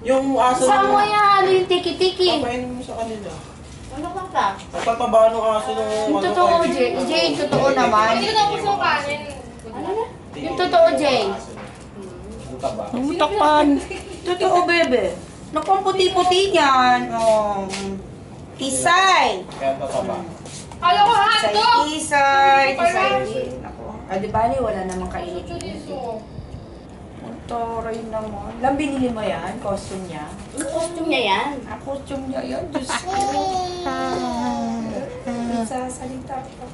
Yung aso Saan mo yan? Ano yung tiki-tiki? Papainin mo sa kanila. Ano ka ka? Nagtataba ng aso nung Yung totoo, Jay. Jay, totoo naman. Hindi ko tapos yung kanin. Ano na? Yung totoo, Jay. Ang taba. Ang takpan. Totoo, bebe. Naku, ang puti-puti niyan. Oh. Tisay. Kaya tataba. Kala ko hotdog! Tisay. Tisay. Tisay. Naku. Ah, di bali, wala namang kainit. Chorizo. Ang taray naman. Lang binili mo yan? Costume niya? Costume niya yan. Ah, costume niya yan. Diyos ko. Sasalita ko.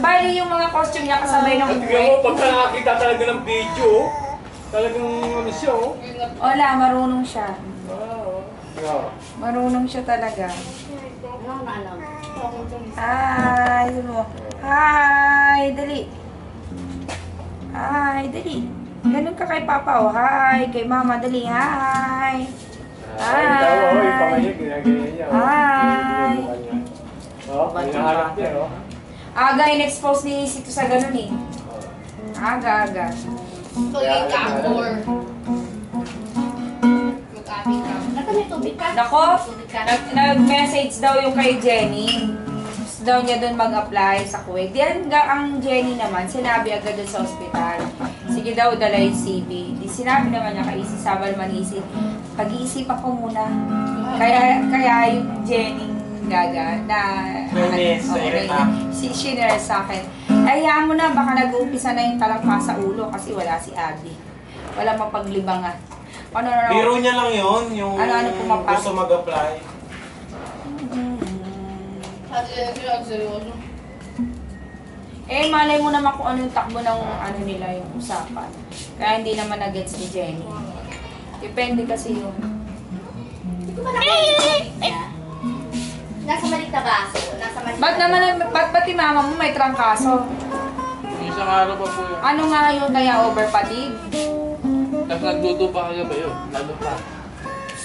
Bali yung mga costume niya kasabay ng At tingnan buhay. mo, pagka nakakita talaga ng video, talagang ano siya, oh. Wala, marunong siya. Wow. Yeah. Marunong siya talaga. Ano na alam? Hi! Sabi mo, hi! Dali! Hi! Dali! Ganun ka kay Papa, oh. Hi! Kay Mama, dali. Hi! Ay, ikaw, oh, yung kamay niya, ginagaya niya, oh. Hi! Yung mukha niya. Oh, hinahanap niya, oh. Aga, in-expose ni Sito sa ganun eh. Aga. So, yung kakor. Mag-ating ka. Naka may tubig ka? Nako, Tubig ka. nag-message daw yung kay Jenny. Gusto daw niya doon mag-apply sa Kuwait. Diyan ang Jenny naman, sinabi agad doon sa ospital. Sige daw, dala yung CV. Di sinabi naman niya kay Isi Sabal Manisip, pag-iisipan ko muna. Kaya yung Jenny Gaga na Reynes, sa Irina. sinare sa akin. Hayaan mo na, baka nag-uumpisa na yung talangka sa ulo kasi wala si Abby. Wala mapaglibangan. Ano. Biro niya lang yun, yung Ano pumapasok. gusto mag-apply. Seryoso. Eh, malay mo naman kung ano yung takbo ng ano nila yung usapan. Kaya hindi naman na-gets ni Jenny. Depende kasi yung... Hindi ko ba nakakita niya? Nasa malik na baso. Nasa malik Ba't naman, ba't yung mama mo may trangkaso? Isang araw pa po yun. Ano nga yun kaya over fatigue? Tapos nagdudo pa kaya ba yun? Lalo pa.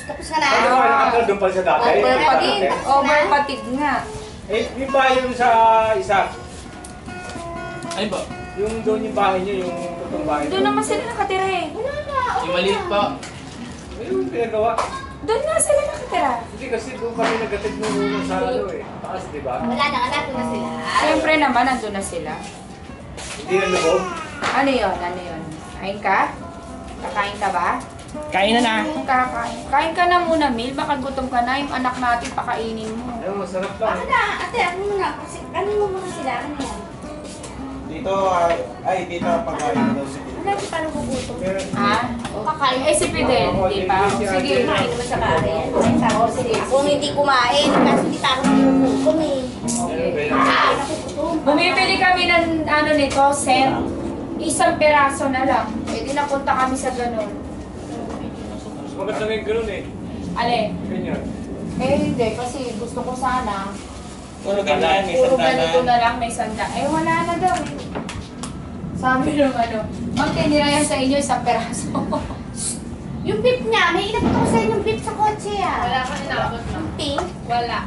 Tapos ka na. Ano ba, nakakala doon pala sa dati? Over fatigue. Dati. Over fatigue nga. Eh, yung bahay yun sa isa. Ay ba? Yung doon yung bahay niya, yung totoong bahay Doon naman sila nakatira eh. Wala na. Yung maliit pa. Ayun, pinagawa. Doon nga sila nakatira. Hindi kasi doon kami nagatid nung una sa ano eh. Taas, di ba? Wala na. Anak na sila. Siyempre naman, nandun na sila. Hindi na loob. Ano yun? Kain ka? Kakain ka ba? Kain na na. Kakain. Kain ka na muna, Mil. Baka gutom ka na. Yung anak natin, pakainin mo. Ayun, masarap lang. Ako na. Ate, ano muna. Ano mo muna sila? Ano yan? Dito, dito pagkain na daw si Wala di paano gugutom. Meron. Ha? Kakain. Eh, si Fidel, di ba? Sige, Kumain naman sa kain. Sige. Kung hindi kumain, kasi hindi pa ako nagugutom eh. Okay. Ah, nakugutom. Bumibili kami ng ano nito, set. Isang peraso na lang. Eh, di napunta kami sa ganun. Mas maganda nga yung ganun eh. Alin? Ganyan. Eh, hindi. Kasi gusto ko sana. Puro ganyan, may Puro sandala. ganito na lang, may sanda. Eh, wala na daw eh. Sabi nung ano, Ma'am, tinira yan sa inyo isang peraso. Yung beef niya, may inabot ako sa yung beef sa kotse ah. Wala ka inabot na. Pink. Wala.